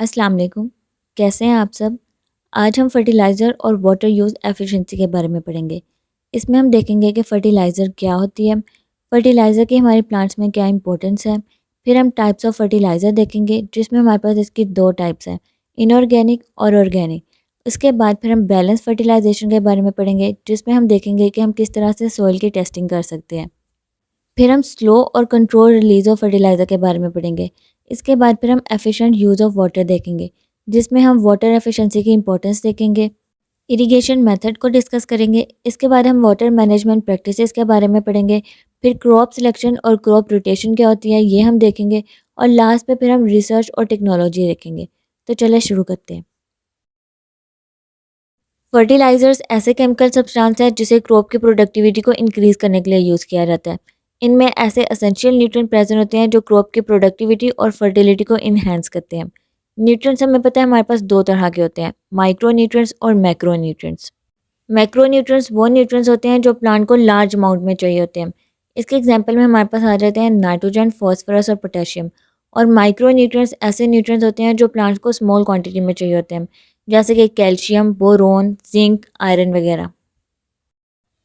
अस्सलाम वालेकुम। कैसे हैं आप सब? आज हम फर्टिलाइज़र और वाटर यूज़ एफिशिएंसी के बारे में पढ़ेंगे। इसमें हम देखेंगे कि फर्टिलाइज़र क्या होती है, फर्टिलाइज़र की हमारे प्लांट्स में क्या इंपॉर्टेंस है। फिर हम टाइप्स ऑफ फर्टिलाइज़र देखेंगे जिसमें हमारे पास इसकी 2 टाइप्स हैं, इनऑर्गेनिक और ऑर्गेनिक। इसके बाद फिर हम बैलेंस फर्टिलाइज़ेशन के बारे में पढ़ेंगे जिसमें हम देखेंगे कि हम किस तरह से सॉइल की टेस्टिंग कर सकते हैं। फिर हम स्लो और कंट्रोल रिलीज ऑफ फर्टिलाइज़र के बारे में पढ़ेंगे। इसके बाद फिर हम एफिशिएंट यूज़ ऑफ वाटर देखेंगे, जिसमें हम वाटर एफिशिएंसी की इंपॉर्टेंस देखेंगे। इरिगेशन मेथड को डिस्कस करेंगे। इसके बाद हम वाटर मैनेजमेंट प्रैक्टिसेस के बारे में पढ़ेंगे। फिर क्रॉप सिलेक्शन और क्रॉप रोटेशन क्या होती है ये हम देखेंगे। और लास्ट पे फिर हम रिसर्च और टेक्नोलॉजी देखेंगे। तो चलिए शुरू करते हैं। फर्टिलाइजर्स ऐसे केमिकल सब्सटेंस हैं जिसे क्रॉप की प्रोडक्टिविटी को इंक्रीज करने के लिए यूज़ किया जाता है। इनमें ऐसे एसेंशियल न्यूट्रिएंट प्रेजेंट होते हैं जो क्रॉप की प्रोडक्टिविटी और फर्टिलिटी को इन्हेंस करते हैं। न्यूट्रिएंट्स हमें पता है हमारे पास दो तरह के होते हैं, माइक्रो न्यूट्रिएंट्स और मैक्रो न्यूट्रिएंट्स। मैक्रो न्यूट्रिएंट्स वो न्यूट्रिएंट्स होते हैं जो प्लांट को लार्ज अमाउंट में चाहिए होते हैं। इसके एग्जांपल में हमारे पास आ जाते हैं नाइट्रोजन, फॉस्फोरस और पोटेशियम। और माइक्रो न्यूट्रिएंट्स ऐसे न्यूट्रिएंट्स होते हैं जो प्लांट को स्मॉल क्वांटिटी में चाहिए होते हैं, जैसे कि कैल्शियम, बोरोन, जिंक, आयरन वगैरह।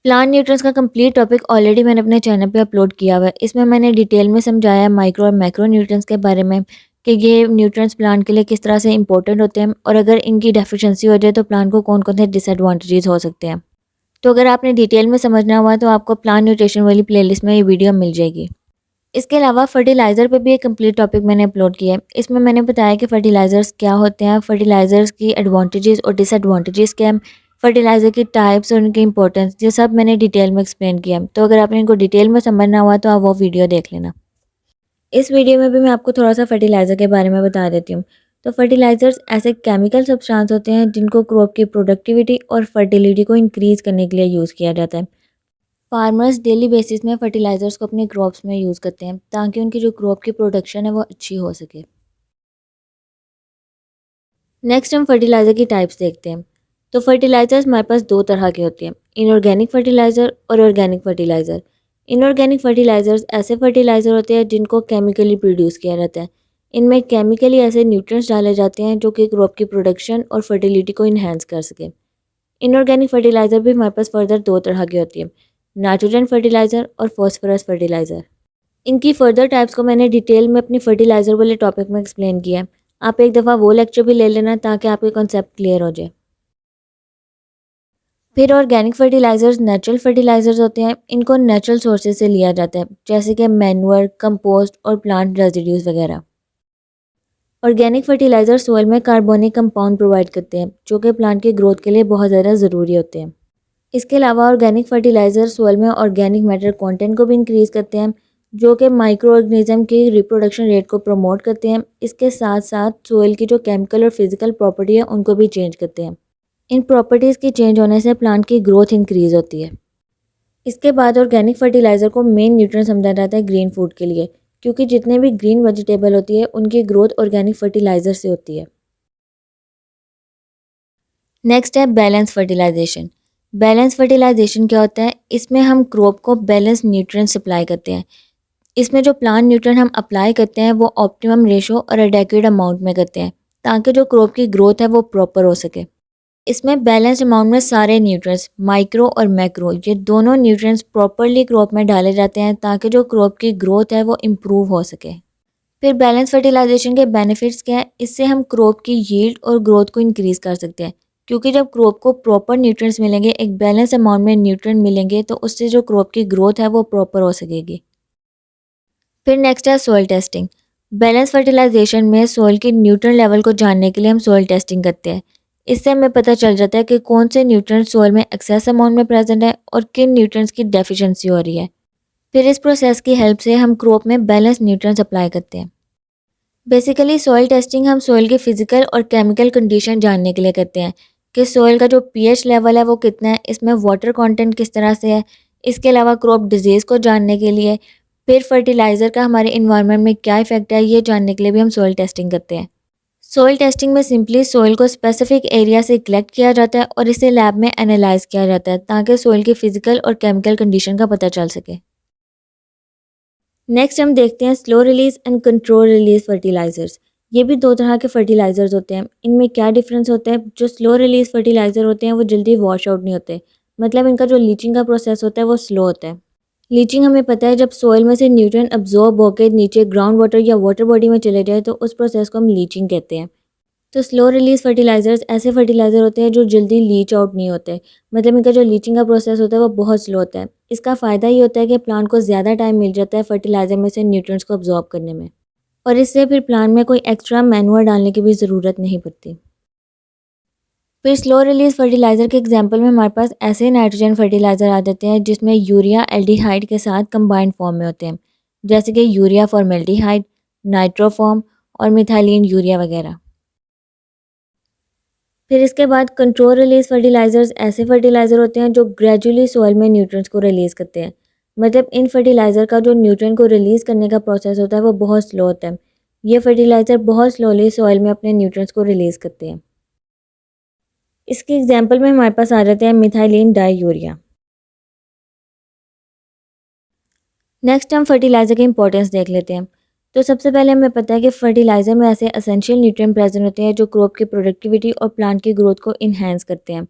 प्लांट न्यूट्रिएंट्स का कंप्लीट टॉपिक ऑलरेडी मैंने अपने चैनल पे अपलोड किया हुआ है। इसमें मैंने डिटेल में समझाया है माइक्रो और मैक्रो न्यूट्रिएंट्स के बारे में कि ये न्यूट्रिएंट्स प्लांट के लिए किस तरह से इंपॉर्टेंट होते हैं और अगर इनकी डेफिशिएंसी हो जाए तो प्लांट को कौन कौन से डिसएडवांटेजेस हो सकते हैं। तो अगर आपने डिटेल में समझना हुआ तो आपको प्लांट न्यूट्रिशन वाली प्लेलिस्ट में ये वीडियो मिल जाएगी। इसके अलावा फर्टिलाइज़र पे भी एक कंप्लीट टॉपिक मैंने अपलोड किया है। इसमें मैंने बताया कि फर्टिलाइज़र्स क्या होते हैं, फर्टिलाइज़र्स की एडवांटेजेस और डिसएडवांटेजेस क्या हैं, फर्टिलाइज़र की टाइप्स और उनकी इंपॉर्टेंस, ये सब मैंने डिटेल में एक्सप्लेन किया है। तो अगर आपने इनको डिटेल में समझना हुआ तो आप वो वीडियो देख लेना। इस वीडियो में भी मैं आपको थोड़ा सा फर्टिलाइज़र के बारे में बता देती हूँ। तो फर्टिलाइज़र्स ऐसे केमिकल सब्सटेंस होते हैं जिनको क्रॉप की प्रोडक्टिविटी और फर्टिलिटी को इंक्रीज़ करने के लिए यूज़ किया जाता है। फार्मर्स डेली बेसिस में फर्टिलाइज़र्स को अपनी क्रॉप्स में यूज़ करते हैं ताकि उनकी जो क्रॉप की प्रोडक्शन है वो अच्छी हो सके। नेक्स्ट हम फर्टिलाइज़र की टाइप्स देखते हैं। तो फर्टिलाइज़र्स हमारे पास दो तरह के होते हैं, इनऑर्गेनिक फर्टिलाइज़र और ऑर्गेनिक फर्टिलाइज़र। इनऑर्गेनिक फर्टिलाइज़र्स ऐसे फर्टिलाइज़र होते हैं जिनको केमिकली प्रोड्यूस किया जाता है। इनमें केमिकली ऐसे न्यूट्रिएंट्स डाले जाते हैं जो कि क्रॉप की प्रोडक्शन और फर्टिलिटी को इन्हेंस कर सके। इनऑर्गेनिक फर्टिलाइज़र भी हमारे पास फर्दर दो तरह की होती है, नाइट्रोजन फर्टिलाइज़र और फॉस्फोरस फर्टिलाइज़र। इनकी फर्दर टाइप्स को मैंने डिटेल में अपनी फर्टिलाइज़र वाले टॉपिक में एक्सप्लेन किया है। आप एक दफ़ा वो लेक्चर भी ले लेना ताकि आपके कॉन्सेप्ट क्लियर हो जाए। फिर ऑर्गेनिक फर्टिलाइज़र्स नेचुरल फर्टिलाइज़र्स होते हैं। इनको नेचुरल सोर्सेज से लिया जाता है, जैसे कि मैन्योर, कंपोस्ट और प्लांट रेजिड्यूज़ वगैरह। ऑर्गेनिक फर्टिलाइज़र सोइल में कार्बनिक कंपाउंड प्रोवाइड करते हैं जो कि प्लांट की ग्रोथ के लिए बहुत ज़्यादा ज़रूरी होते हैं। इसके अलावा ऑर्गेनिक फर्टिलाइज़र सोइल में ऑर्गेनिक मैटर कंटेंट को भी इंक्रीज़ करते हैं जो कि माइक्रो ऑर्गेनिज्म की रिप्रोडक्शन रेट को प्रमोट करते हैं। इसके साथ साथ सोइल की जो केमिकल और फिजिकल प्रॉपर्टी है उनको भी चेंज करते हैं। इन प्रॉपर्टीज़ के चेंज होने से प्लांट की ग्रोथ इंक्रीज़ होती है। इसके बाद ऑर्गेनिक फर्टिलाइज़र को मेन न्यूट्रिएंट समझा जाता है ग्रीन फूड के लिए, क्योंकि जितने भी ग्रीन वेजिटेबल होती है उनकी ग्रोथ ऑर्गेनिक फर्टिलाइज़र से होती है। नेक्स्ट है बैलेंस फर्टिलाइजेशन। बैलेंस फर्टिलाइजेशन क्या होता है? इसमें हम क्रॉप को बैलेंस न्यूट्रिएंट सप्लाई करते हैं। इसमें जो प्लांट न्यूट्रिएंट हम अप्लाई करते हैं वो ऑप्टिमम रेशो और एडेक्वेट अमाउंट में करते हैं ताकि जो क्रॉप की ग्रोथ है वो प्रॉपर हो सके। इसमें बैलेंस अमाउंट में सारे न्यूट्रिएंट्स माइक्रो और मैक्रो ये दोनों न्यूट्रिएंट्स प्रॉपरली क्रॉप में डाले जाते हैं ताकि जो क्रॉप की ग्रोथ है वो इम्प्रूव हो सके। फिर बैलेंस फर्टिलाइजेशन के बेनिफिट्स क्या है? इससे हम क्रॉप की यील्ड और ग्रोथ को इंक्रीज़ कर सकते हैं, क्योंकि जब क्रॉप को प्रॉपर न्यूट्रिएंट्स मिलेंगे, एक बैलेंस अमाउंट में न्यूट्रिएंट मिलेंगे तो उससे जो क्रॉप की ग्रोथ है वो प्रॉपर हो सकेगी। फिर नेक्स्ट है सॉइल टेस्टिंग। बैलेंस फर्टिलाइजेशन में सॉइल की न्यूट्रिएंट लेवल को जानने के लिए हम सॉइल टेस्टिंग करते हैं। इससे हमें पता चल जाता है कि कौन से न्यूट्रिएंट्स सॉइल में एक्सेस अमाउंट में प्रेजेंट है और किन न्यूट्रिएंट्स की डेफिशिएंसी हो रही है। फिर इस प्रोसेस की हेल्प से हम क्रॉप में बैलेंस न्यूट्रिएंट्स अप्लाई करते हैं। बेसिकली सॉइल टेस्टिंग हम सॉइल की फिजिकल और केमिकल कंडीशन जानने के लिए करते हैं कि सॉइल का जो पीएच लेवल है वो कितना है, इसमें वाटर कंटेंट किस तरह से है। इसके अलावा क्रॉप डिजीज़ को जानने के लिए, फिर फर्टिलाइज़र का हमारे इन्वायरमेंट में क्या इफेक्ट है ये जानने के लिए भी हम सॉइल टेस्टिंग करते हैं। सॉइल टेस्टिंग में सिंपली सॉइल को स्पेसिफिक एरिया से कलेक्ट किया जाता है और इसे लैब में एनालाइज किया जाता है ताकि सॉइल की फिजिकल और केमिकल कंडीशन का पता चल सके। नेक्स्ट हम देखते हैं slow release and control release fertilisers. ये भी 2 तरह के फर्टिलाइज़र्स होते हैं। इनमें क्या डिफ़रेंस होता है, जो स्लो रिलीज़ फर्टिलाइज़र होते हैं वो जल्दी वॉश आउट नहीं होते। मतलब इनका जो लीचिंग का प्रोसेस होता है वो स्लो होता है। लीचिंग हमें पता है जब सॉइल में से न्यूट्रिएंट अब्ज़ॉर्ब होके नीचे ग्राउंड वाटर या वाटर बॉडी में चले जाए तो उस प्रोसेस को हम लीचिंग कहते हैं। तो स्लो रिलीज़ फर्टिलाइज़र्स ऐसे फर्टिलाइज़र होते हैं जो जल्दी लीच आउट नहीं होते। मतलब इनका जो लीचिंग का प्रोसेस होता है वो बहुत स्लो होता है। इसका फ़ायदा ये होता है कि प्लांट को ज़्यादा टाइम मिल जाता है फर्टिलाइज़र में से न्यूट्रिएंट्स को अब्ज़ॉर्ब करने में। और इससे फिर प्लांट में कोई एक्स्ट्रा मैन्योर डालने की भी ज़रूरत नहीं पड़ती। फिर स्लो रिलीज़ फर्टिलाइज़र के एग्जांपल में हमारे पास ऐसे नाइट्रोजन फर्टिलाइज़र आ जाते हैं जिसमें यूरिया एल्डिहाइड के साथ कंबाइंड फॉर्म में होते हैं, जैसे कि यूरिया फॉर्मेल्डिहाइड, नाइट्रोफॉर्म और मिथाइलिन यूरिया वगैरह। फिर इसके बाद कंट्रोल रिलीज़ फर्टिलाइज़र्स ऐसे फर्टिलाइज़र होते हैं जो ग्रेजुअली सॉइल में न्यूट्रिएंट्स को रिलीज़ करते हैं। मतलब इन फर्टिलाइज़र का जो न्यूट्रिएंट को रिलीज़ करने का प्रोसेस होता है वो बहुत स्लो होता है। ये फर्टिलाइज़र बहुत स्लोली सॉइल में अपने न्यूट्रिएंट्स को रिलीज़ करते हैं। इसके एग्जांपल में हमारे पास आ जाते हैं मिथाइलिन डाईयूरिया। नेक्स्ट हम फर्टिलाइज़र की इंपॉर्टेंस देख लेते हैं। तो सबसे पहले हमें पता है कि फर्टिलाइज़र में ऐसे एसेंशियल न्यूट्रिएंट प्रेजेंट होते हैं जो क्रॉप की प्रोडक्टिविटी और प्लांट की ग्रोथ को इन्हेंस करते हैं।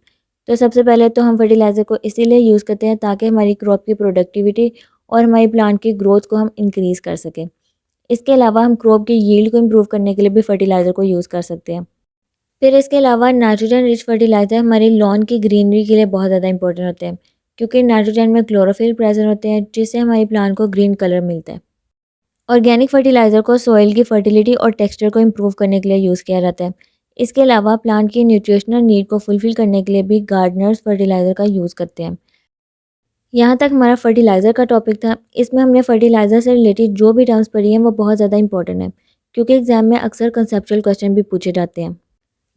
तो सबसे पहले तो हम फर्टिलाइज़र को इसीलिए यूज़ करते हैं ताकि हमारी क्रॉप की प्रोडक्टिविटी और हमारी प्लांट की ग्रोथ को हम इंक्रीज़ कर सकें। इसके अलावा हम क्रॉप की यील्ड को इम्प्रूव करने के लिए भी फर्टिलाइज़र को यूज़ कर सकते हैं। फिर इसके अलावा नाइट्रोजन रिच फर्टिलाइज़र हमारी लॉन की ग्रीनरी के लिए बहुत ज़्यादा इंपॉर्टेंट होते हैं, क्योंकि नाइट्रोजन में क्लोरोफिल प्रेजेंट होते हैं जिससे हमारी प्लांट को ग्रीन कलर मिलता है। ऑर्गेनिक फर्टिलाइज़र को सॉइल की फर्टिलिटी और टेक्सचर को इम्प्रूव करने के लिए यूज़ किया जाता है। इसके अलावा प्लांट की न्यूट्रिशनल नीड को फुलफिल करने के लिए भी गार्डनर्स फर्टिलाइज़र का यूज़ करते हैं। यहाँ तक हमारा फर्टिलाइज़र का टॉपिक था। इसमें हमने फर्टिलाइज़र से रिलेटेड जो भी टर्म्स पढ़ी हैं वो बहुत ज़्यादा इंपॉर्टेंट है, क्योंकि एग्जाम में अक्सर कंसेप्चुअल क्वेश्चन भी पूछे जाते हैं।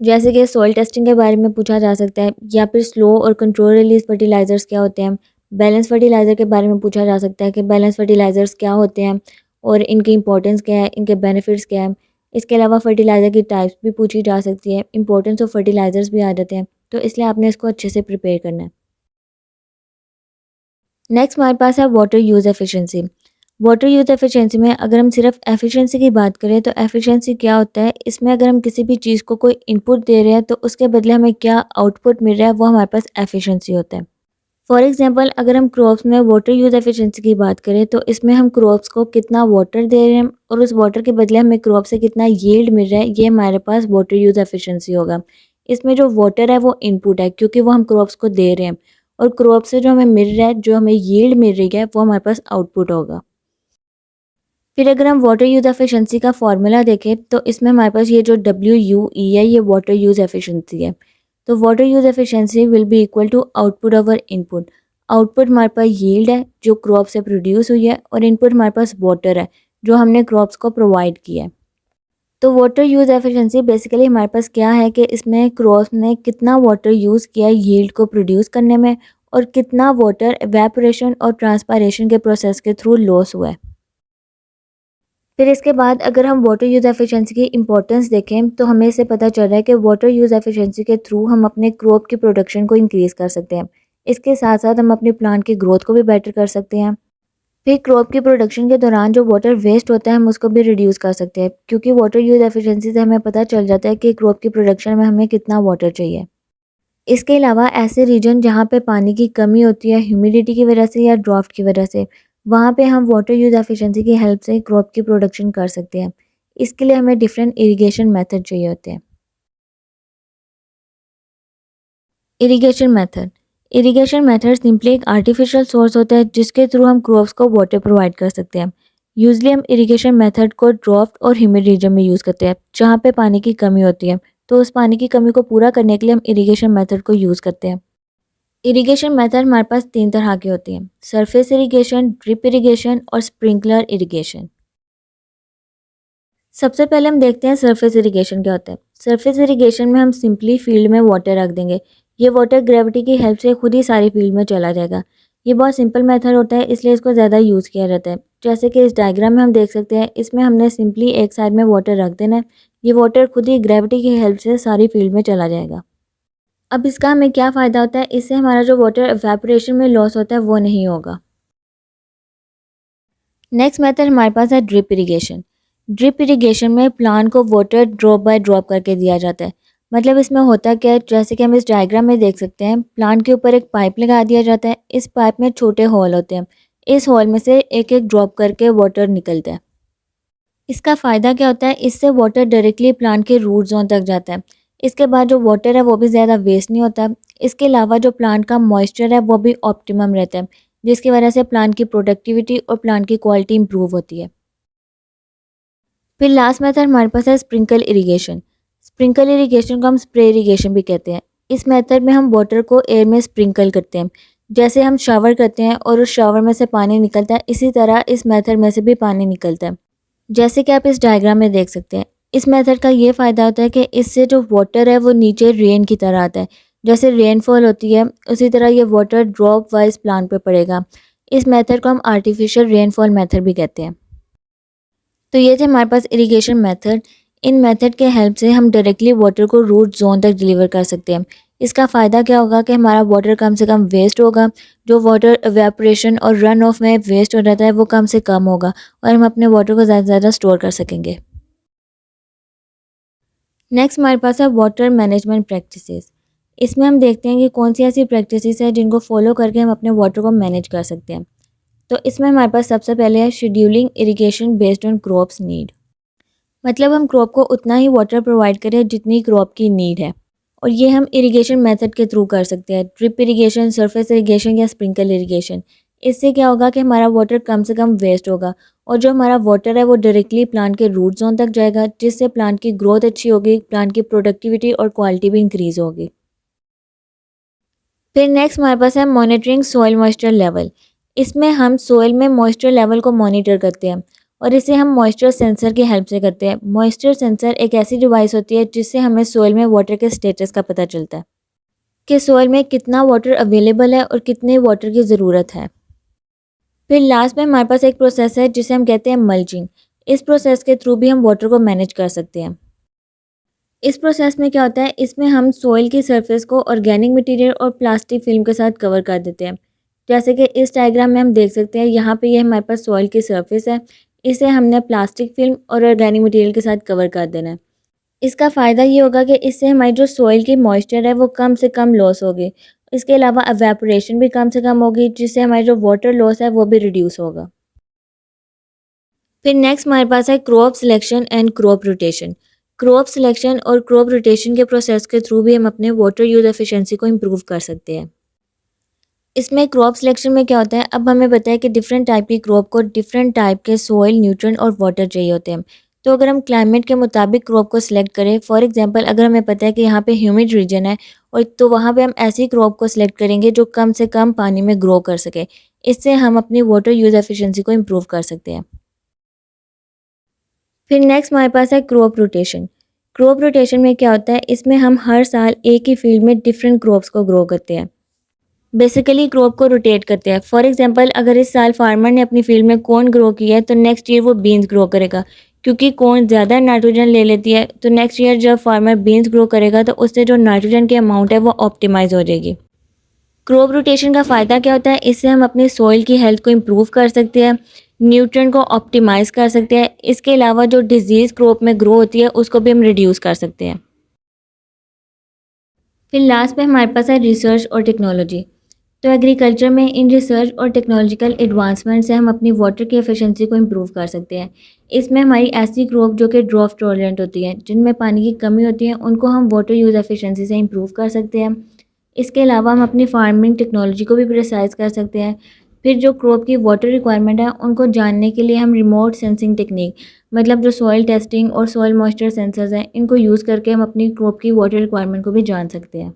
जैसे कि सॉइल टेस्टिंग के बारे में पूछा जा सकता है, या फिर स्लो और कंट्रोल रिलीज फर्टिलाइज़र्स क्या होते हैं। बैलेंस फर्टिलाइज़र के बारे में पूछा जा सकता है कि बैलेंस फर्टिलाइज़र्स क्या होते हैं और इनकी इंपॉर्टेंस क्या है, इनके बेनिफिट्स क्या है। इसके अलावा फर्टिलाइज़र की टाइप्स भी पूछी जा सकती है, इंपॉर्टेंस ऑफ फर्टिलाइज़र्स भी आ जाते हैं। तो इसलिए आपने इसको अच्छे से प्रिपेयर करना है। नेक्स्ट हमारे पास है water use efficiency. Water use efficiency में अगर हम सिर्फ एफिशिएंसी की बात करें तो एफिशिएंसी क्या होता है, इसमें अगर हम किसी भी चीज़ को कोई इनपुट दे रहे हैं तो उसके बदले हमें क्या आउटपुट मिल रहा है वो हमारे पास एफिशिएंसी होता है। फॉर एग्जांपल अगर हम क्रॉप्स में वाटर यूज़ एफिशिएंसी की बात करें तो इसमें हम क्रॉप्स को कितना वाटर दे रहे हैं और उस वाटर के बदले हमें क्रॉप से कितना यील्ड मिल रहा है, ये हमारे पास वाटर यूज़ एफिशिएंसी होगा। इसमें जो वाटर है वो इनपुट है, क्योंकि वो हम क्रॉप्स को दे रहे हैं, और क्रॉप से जो हमें मिल रहा है, जो हमें यील्ड मिल रही है, वो हमारे पास आउटपुट होगा। फिर अगर हम वाटर यूज़ एफिशिएंसी का फार्मूला देखें तो इसमें हमारे पास ये जो WUE है ये वाटर यूज़ एफिशिएंसी है। तो water use efficiency will be equal to output over input. Output हमारे पास यील्ड है जो क्रॉप से प्रोड्यूस हुई है, और इनपुट हमारे पास वाटर है जो हमने क्रॉप्स को प्रोवाइड किया है। तो वाटर यूज़ एफिशिएंसी बेसिकली हमारे पास क्या है कि इसमें क्रॉप्स ने कितना वाटर यूज़ किया है यील्ड को प्रोड्यूस करने में, और कितना वाटर एवेपोरेशन और ट्रांसपायरेशन के प्रोसेस के थ्रू लॉस हुआ है। फिर इसके बाद अगर हम वाटर यूज़ एफिशिएंसी की इंपॉर्टेंस देखें तो हमें इससे पता चल रहा है कि वाटर यूज़ एफिशिएंसी के थ्रू हम अपने क्रॉप की प्रोडक्शन को इंक्रीज़ कर सकते हैं। इसके साथ साथ हम अपने प्लांट की ग्रोथ को भी बेटर कर सकते हैं। फिर क्रॉप की प्रोडक्शन के दौरान जो वाटर वेस्ट होता है हम उसको भी रिड्यूस कर सकते हैं, क्योंकि वाटर यूज़ एफिशिएंसी से हमें पता चल जाता है कि क्रॉप की प्रोडक्शन में हमें कितना वाटर चाहिए। इसके अलावा ऐसे रीजन जहाँ पे पानी की कमी होती है ह्यूमिडिटी की वजह से या ड्राफ्ट की वजह से, वहाँ पे हम वाटर यूज़ एफिशिएंसी की हेल्प से क्रॉप की प्रोडक्शन कर सकते हैं। इसके लिए हमें डिफरेंट इरिगेशन मेथड चाहिए होते हैं। इरिगेशन मेथड सिंपली एक आर्टिफिशियल सोर्स होता है जिसके थ्रू हम क्रॉप्स को वाटर प्रोवाइड कर सकते हैं। यूजली हम इरिगेशन मेथड को ड्राफ्ट और ह्यूमिड रीजन में यूज़ करते हैं जहाँ पे पानी की कमी होती है। तो उस पानी की कमी को पूरा करने के लिए हम इरिगेशन मेथड को यूज़ करते हैं। इरिगेशन मेथड हमारे पास 3 तरह की होती हैं: सरफेस इरिगेशन, ड्रिप इरिगेशन और स्प्रिंकलर इरिगेशन। सबसे पहले हम देखते हैं सरफेस इरिगेशन क्या होता है। सरफेस इरिगेशन में हम सिंपली फील्ड में वाटर रख देंगे। ये वाटर ग्रेविटी की हेल्प से खुद ही सारी फील्ड में चला जाएगा। ये बहुत सिंपल मेथड होता है, इसलिए इसको ज़्यादा यूज़ किया जाता है। जैसे कि इस डायग्राम में हम देख सकते हैं, इसमें हमने सिंपली एक साइड में वाटर रख देना है। ये वाटर खुद ही ग्रेविटी की हेल्प से सारी फील्ड में चला जाएगा। अब इसका हमें क्या फ़ायदा होता है, इससे हमारा जो वाटर एवेपोरेशन में लॉस होता है वो नहीं होगा। नेक्स्ट मेथड हमारे पास है ड्रिप इरिगेशन। ड्रिप इरिगेशन में प्लांट को वाटर ड्रॉप बाय ड्रॉप करके दिया जाता है। मतलब इसमें होता क्या है, जैसे कि हम इस डायग्राम में देख सकते हैं, प्लांट के ऊपर एक पाइप लगा दिया जाता है। इस पाइप में छोटे होल होते हैं। इस होल में से एक एक ड्रॉप करके वाटर निकलता है। इसका फ़ायदा क्या होता है, इससे वाटर डायरेक्टली प्लांट के रूट जोन तक जाता है। इसके बाद जो वाटर है वो भी ज़्यादा वेस्ट नहीं होता। इसके अलावा जो प्लांट का मॉइस्चर है वो भी ऑप्टिमम रहता है, जिसकी वजह से प्लांट की प्रोडक्टिविटी और प्लांट की क्वालिटी इंप्रूव होती है। फिर लास्ट मेथड हमारे पास है स्प्रिंकल इरिगेशन। स्प्रिंकल इरिगेशन को हम स्प्रे इरिगेशन भी कहते हैं। इस मेथड में हम वाटर को एयर में स्प्रिंकल करते हैं। जैसे हम शावर करते हैं और उस शावर में से पानी निकलता है, इसी तरह इस मेथड में से भी पानी निकलता है। जैसे कि आप इस डायग्राम में देख सकते हैं। इस मेथड का ये फ़ायदा होता है कि इससे जो वाटर है वो नीचे रेन की तरह आता है। जैसे रेनफॉल होती है, उसी तरह ये वाटर ड्रॉप वाइज प्लांट पे पड़ेगा। इस मेथड को हम आर्टिफिशियल रेनफॉल मेथड भी कहते हैं। तो ये थे हमारे पास इरिगेशन मेथड। इन मेथड के हेल्प से हम डायरेक्टली वाटर को रूट जोन तक डिलीवर कर सकते हैं। इसका फ़ायदा क्या होगा कि हमारा वाटर कम से कम वेस्ट होगा। जो वाटर इवेपोरेशन और रन ऑफ में वेस्ट हो जाता है वो कम से कम होगा, और हम अपने वाटर को ज़्यादा से ज़्यादा स्टोर कर सकेंगे। नेक्स्ट हमारे पास है वाटर मैनेजमेंट प्रैक्टिसेस। इसमें हम देखते हैं कि कौन सी ऐसी प्रैक्टिसेस है जिनको फॉलो करके हम अपने वाटर को मैनेज कर सकते हैं। तो इसमें हमारे पास सबसे पहले है scheduling irrigation based on crops need. मतलब हम क्रॉप को उतना ही वाटर प्रोवाइड करें जितनी क्रॉप की नीड है, और ये हम इरिगेशन मेथड के थ्रू कर सकते हैं। ड्रिप इरिगेशन, सरफेस इरिगेशन या स्प्रिंकल इरिगेशन। इससे क्या होगा कि हमारा वाटर कम से कम वेस्ट होगा, और जो हमारा वाटर है वो डायरेक्टली प्लांट के रूट जोन तक जाएगा, जिससे प्लांट की ग्रोथ अच्छी होगी, प्लांट की प्रोडक्टिविटी और क्वालिटी भी इंक्रीज होगी। फिर नेक्स्ट हमारे पास है मॉनिटरिंग सॉइल मॉइस्चर लेवल। इसमें हम सॉइल में मॉइस्चर लेवल को मॉनिटर करते हैं, और इसे हम मॉइस्चर सेंसर की हेल्प से करते हैं। मॉइस्चर सेंसर एक ऐसी डिवाइस होती है जिससे हमें सॉइल में वाटर के स्टेटस का पता चलता है कि सॉइल में कितना वाटर अवेलेबल है और कितने वाटर की ज़रूरत है। फिर लास्ट में हमारे पास एक प्रोसेस है जिसे हम कहते हैं मल्चिंग। इस प्रोसेस के थ्रू भी हम वाटर को मैनेज कर सकते हैं। इस प्रोसेस में क्या होता है, इसमें हम सॉइल की सरफेस को ऑर्गेनिक मटेरियल और प्लास्टिक फिल्म के साथ कवर कर देते हैं। जैसे कि इस डायग्राम में हम देख सकते हैं, यहाँ पे ये हमारे पास सॉइल की सरफेस है। इसे हमने प्लास्टिक फिल्म और ऑर्गेनिक मटेरियल के साथ कवर कर देना है। इसका फ़ायदा ये होगा कि इससे हमारी जो सॉइल की मॉइस्चर है वो कम से कम लॉस होगी। इसके अलावा एवेपोरेशन भी कम से कम होगी, जिससे हमारी जो वाटर लॉस है वो भी रिड्यूस होगा। फिर नेक्स्ट हमारे पास है crop selection and crop rotation. Crop selection और क्रॉप रोटेशन के प्रोसेस के थ्रू भी हम अपने वाटर यूज एफिशिएंसी को इम्प्रूव कर सकते हैं। इसमें क्रॉप सिलेक्शन में क्या होता है, अब हमें पता है कि डिफरेंट टाइप की क्रॉप को डिफरेंट टाइप के सॉइल, न्यूट्रिएंट और वाटर चाहिए होते हैं। तो अगर हम क्लाइमेट के मुताबिक क्रॉप को सिलेक्ट करें, फॉर एग्जांपल अगर हमें पता है कि यहाँ पे ह्यूमिड रीजन है, और तो वहाँ पे हम ऐसी क्रॉप को सिलेक्ट करेंगे जो कम से कम पानी में ग्रो कर सके। इससे हम अपनी वाटर यूज एफिशिएंसी को इम्प्रूव कर सकते हैं। फिर नेक्स्ट हमारे पास है क्रॉप रोटेशन। क्रॉप रोटेशन में क्या होता है, इसमें हम हर साल एक ही फील्ड में डिफरेंट क्रॉप्स को ग्रो करते हैं। बेसिकली क्रॉप को रोटेट करते हैं। फॉर एग्जांपल अगर इस साल फार्मर ने अपनी फील्ड में कॉर्न ग्रो किया है, तो नेक्स्ट ईयर वो बीन्स ग्रो करेगा। क्योंकि कॉर्न ज़्यादा नाइट्रोजन ले लेती है, तो नेक्स्ट ईयर जब फार्मर बीन्स ग्रो करेगा तो उससे जो नाइट्रोजन की अमाउंट है वो ऑप्टिमाइज़ हो जाएगी। क्रॉप रोटेशन का फ़ायदा क्या होता है, इससे हम अपनी सॉइल की हेल्थ को इम्प्रूव कर सकते हैं, न्यूट्रिएंट को ऑप्टिमाइज़ कर सकते हैं। इसके अलावा जो डिजीज़ क्रॉप में ग्रो होती है उसको भी हम रिड्यूस कर सकते हैं। फिर लास्ट में हमारे पास है रिसर्च और टेक्नोलॉजी। तो एग्रीकल्चर में इन रिसर्च और टेक्नोलॉजिकल एडवांसमेंट से हम अपनी वाटर की एफिशिएंसी को इम्प्रूव कर सकते हैं। इसमें हमारी ऐसी क्रॉप जो कि ड्रॉट टॉलरेंट होती हैं, जिनमें पानी की कमी होती है, उनको हम वाटर यूज़ एफिशिएंसी से इम्प्रूव कर सकते हैं। इसके अलावा हम अपनी फार्मिंग टेक्नोलॉजी को भी प्रिसाइज कर सकते हैं। फिर जो क्रॉप की वाटर रिक्वायरमेंट है उनको जानने के लिए हम रिमोट सेंसिंग टेक्निक, मतलब जो सॉइल टेस्टिंग और सॉइल मॉइस्चर सेंसर्स हैं, इनको यूज़ करके हम अपनी क्रॉप की वाटर रिक्वायरमेंट को भी जान सकते हैं।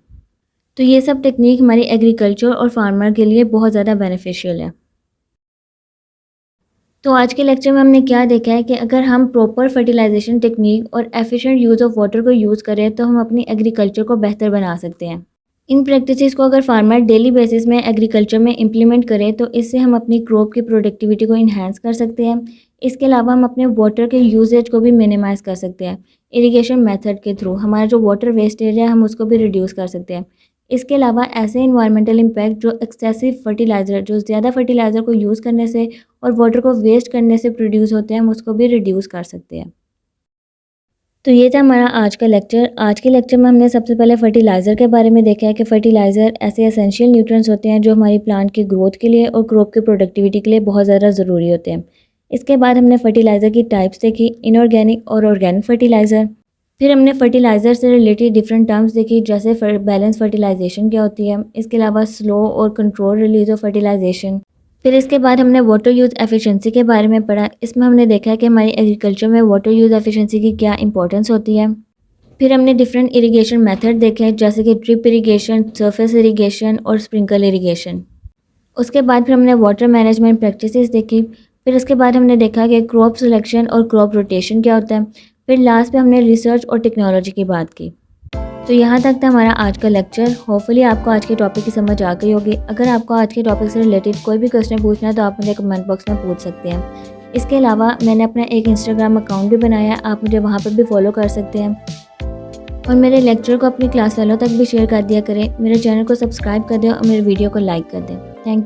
तो ये सब टेक्नीक हमारी एग्रीकल्चर और फार्मर के लिए बहुत ज़्यादा बेनिफिशियल है। तो आज के लेक्चर में हमने क्या देखा है कि अगर हम प्रॉपर फर्टिलाइजेशन टेक्नीक और एफिशिएंट यूज़ ऑफ वाटर को यूज़ करें तो हम अपनी एग्रीकल्चर को बेहतर बना सकते हैं। इन प्रैक्टिसेस को अगर फार्मर डेली बेसिस में एग्रीकल्चर में इम्प्लीमेंट करें तो इससे हम अपनी क्रॉप की प्रोडक्टिविटी को इन्हांस कर सकते हैं। इसके अलावा हम अपने वाटर के यूजेज को भी मिनिमाइज़ कर सकते हैं। इरिगेशन मेथड के थ्रू हमारा जो वाटर वेस्टेज है हम उसको भी रिड्यूस कर सकते हैं। इसके अलावा ऐसे इन्वायरमेंटल इम्पैक्ट जो एक्सेसिव फर्टिलाइज़र, जो ज़्यादा फर्टिलाइज़र को यूज़ करने से और वाटर को वेस्ट करने से प्रोड्यूस होते हैं, हम उसको भी रिड्यूस कर सकते हैं। तो ये था हमारा आज का लेक्चर। आज के लेक्चर में हमने सबसे पहले फर्टिलाइज़र के बारे में देखा है कि फर्टिलाइज़र ऐसे एसेंशियल न्यूट्रिएंट्स होते हैं जो हमारी प्लांट की ग्रोथ के लिए और क्रॉप की प्रोडक्टिविटी के लिए बहुत ज़्यादा ज़रूरी होते हैं। इसके बाद हमने फर्टिलाइज़र की टाइप्स देखी, इनऑर्गेनिक और ऑर्गेनिक फर्टिलाइज़र। फिर हमने फर्टिलाइज़र से रिलेटेड डिफरेंट टर्म्स देखी, जैसे बैलेंस फर्टिलाइजेशन क्या होती है, इसके अलावा स्लो और कंट्रोल रिलीज ऑफ फर्टिलाइजेशन। फिर इसके बाद हमने वाटर यूज़ एफिशिएंसी के बारे में पढ़ा। इसमें हमने देखा है कि हमारी एग्रीकल्चर में वाटर यूज़ एफिशिएंसी की क्या इंपॉर्टेंस होती है। फिर हमने डिफरेंट इरिगेशन मेथड देखे हैं, जैसे कि ड्रिप इरिगेशन, सरफेस इरिगेशन और स्प्रिंकल इरिगेशन। उसके बाद फिर हमने वाटर मैनेजमेंट प्रैक्टिसेस देखी। फिर उसके बाद हमने देखा कि क्रॉप सिलेक्शन और क्रॉप रोटेशन क्या होता है। फिर लास्ट में हमने रिसर्च और टेक्नोलॉजी की बात की। तो यहाँ तक था हमारा आज का लेक्चर। होपफुली आपको आज के टॉपिक की समझ आ गई होगी। अगर आपको आज के टॉपिक से रिलेटेड कोई भी क्वेश्चन पूछना है तो आप मुझे कमेंट बॉक्स में पूछ सकते हैं। इसके अलावा मैंने अपना एक इंस्टाग्राम अकाउंट भी बनाया है, आप मुझे वहाँ पर भी फॉलो कर सकते हैं। और मेरे लेक्चर को अपनी क्लास वालों तक भी शेयर कर दिया करें। मेरे चैनल को सब्सक्राइब कर दें और मेरे वीडियो को लाइक कर दें। Thank you.